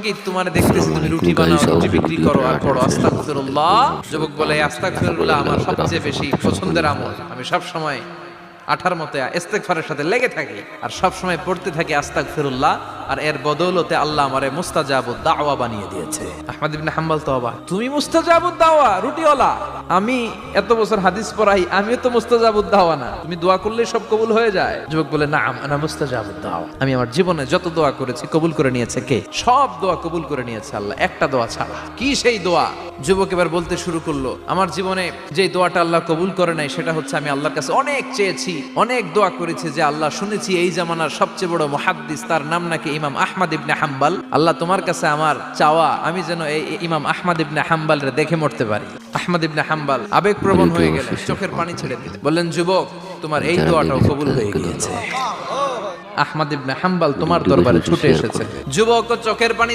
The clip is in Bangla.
কি তোমার দেখতেছি তুমি রুটি বানাও, রুটি বিক্রি করো আর পড়ো আস্তাগফিরুল্লাহ। যুবক বলে আস্তাগফিরুল্লাহ আমার সবচেয়ে বেশি পছন্দের আমল। আমি সব সময় আঠার মতো ইস্তেগফারের সাথে লেগে থাকি আর সব সময় পড়তে থাকি আস্তাগফিরুল্লাহ, আর এর বদৌলতে আল্লাহ আমারে মুস্তাজাবুদ দাওয়া বানিয়ে দিয়েছে। আহমদ ইবনে হাম্বল তওবা, তুমি মুস্তাজাবুদ দাওয়া রুটিওয়ালা, আমি এত বছর হাদিস পড়াই, আমিও তো মুস্তাজাবুদ দাওয়া না, তুমি দোয়া করলেই সব কবুল হয়ে যায়? যুবক বলে নাম আনা মুস্তাজাবুদ দাওয়া, আমি আমার জীবনে যত দোয়া করেছি কবুল করে নিয়েছে কে? সব দোয়া কবুল করে নিয়েছে আল্লাহ, একটা দোয়া ছাড়া। কি সেই দোয়া? যুবক এবার বলতে শুরু করলো, আমার জীবনে যে দোয়াটা আল্লাহ কবুল করে নাই সেটা হচ্ছে আমি আল্লাহর কাছে অনেক চেয়েছি, অনেক দোয়া করেছি যে আল্লাহ শুনেছি এই জামানার সবচেয়ে বড় মুহাদ্দিস, তার নাম নাকি ইমাম আহমদ ইবনে হাম্বল, আল্লাহ তোমার কাছে আমার চাওয়া আমি যেন এই ইমাম আহমদ ইবনে হাম্বলরে দেখে মরতে পারি। আহমদ ইবনে হাম্বল আবেগপ্রবণ হয়ে গেলেন, চোখের পানি ছেড়ে দিলেন, বললেন যুবক তোমার এই দোয়াটাও কবুল হয়ে গিয়েছে। আহমদ ইবনে হাম্বল তোমার দরবারে ছুটে এসেছে। যুবক চোখের পানি